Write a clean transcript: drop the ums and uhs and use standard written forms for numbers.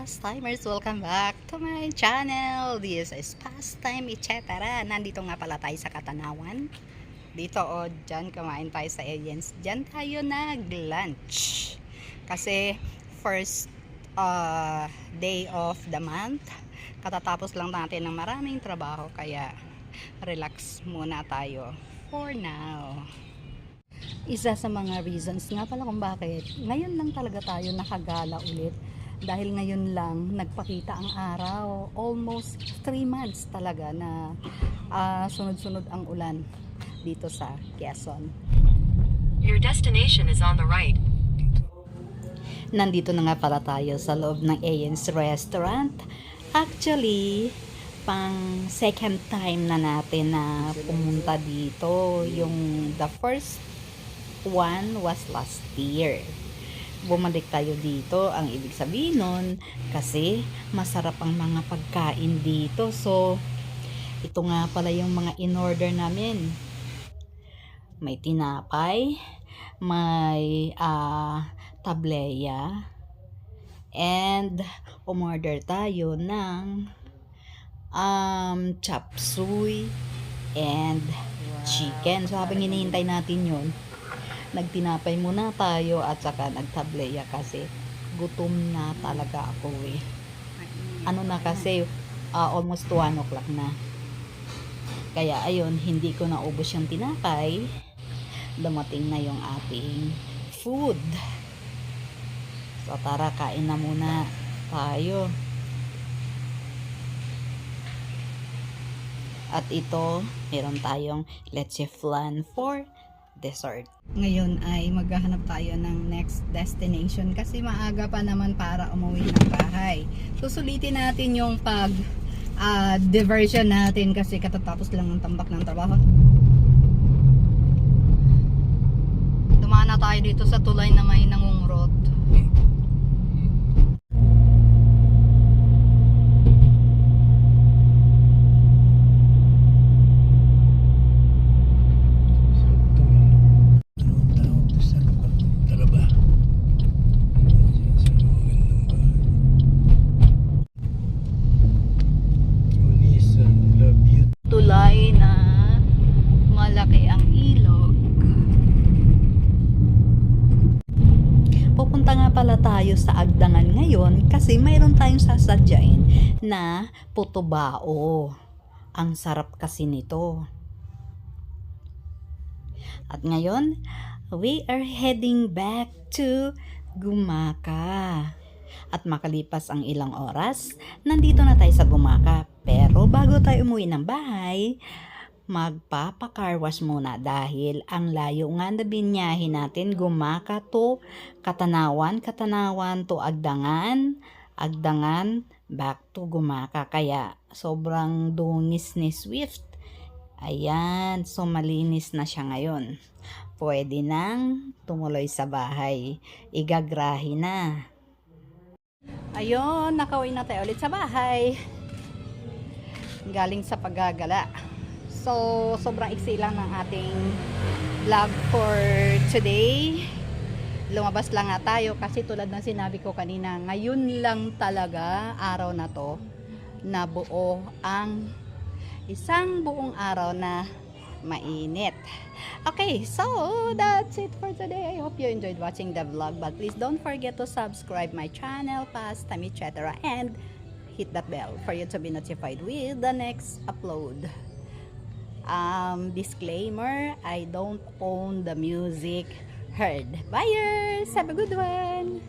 Pastimers! Welcome back to my channel. This is Pastime etc. Nandito nga pala tayo sa Katanawan. Dito o dyan, kumain tayo sa aliens. Dyan tayo nag-lunch. Kasi first day of the month. Katatapos lang natin ng maraming trabaho. Kaya relax muna tayo for now. Isa sa mga reasons nga pala kung bakit ngayon lang talaga tayo nakagala ulit dahil ngayon lang nagpakita ang araw. Almost 3 months talaga na sunod-sunod ang ulan dito sa Quezon. Your destination is on the right. Nandito na nga pala tayo sa loob ng Ayen's Restaurant. Actually, pang second time na natin na pumunta dito. Yung the first one was last year. Bumalik tayo dito. Ang ibig sabihin nun, kasi masarap ang mga pagkain dito. So, ito nga pala yung mga in-order namin. May tinapay, may tableya, and umorder tayo ng chop suey and chicken. So, habang hinihintay natin yun, nagtinapay muna tayo at saka nagtableya kasi gutom na talaga ako eh. Ano na kasi almost 1 o'clock na. Kaya ayun, hindi ko naubos yung tinapay. Dumating na yung ating food. So tara, kain na muna tayo. At ito, meron tayong leche flan for dessert. Ngayon ay maghahanap tayo ng next destination kasi maaga pa naman para umuwi ng bahay. Susulitin natin yung diversion natin kasi katatapos lang ng tambak ng trabaho. Dumaan na tayo dito sa tulay na may nangungrot. Tulay na malaki ang ilog. Pupunta nga pala tayo sa Agdangan ngayon kasi mayroon tayong sasadyain na putubao. Ang sarap kasi nito. At ngayon, we are heading back to Gumaka. At makalipas ang ilang oras, nandito na tayo sa Gumaka. Pero bago tayo umuwi ng bahay, magpapa-car wash muna dahil ang layo nga na binyahin natin, Gumaka to Katanawan, Katanawan to Agdangan, Agdangan back to Gumaka. Kaya sobrang dungis ni Swift. Ayan, so malinis na siya ngayon. Pwede nang tumuloy sa bahay. Igagrahe na. Ayun, nakauwi na tayo ulit sa bahay. Galing sa paggagala. So, sobrang iksi lang ng ating vlog for today. Lumabas lang nga tayo kasi tulad ng sinabi ko kanina, ngayon lang talaga araw na to na buo ang isang buong araw na mainit. Okay, so that's it for today. I hope you enjoyed watching the vlog, but please don't forget to subscribe my channel, Pastime etc. and hit that bell for you to be notified with the next upload. Disclaimer, I don't own the music heard. Buyers, have a good one.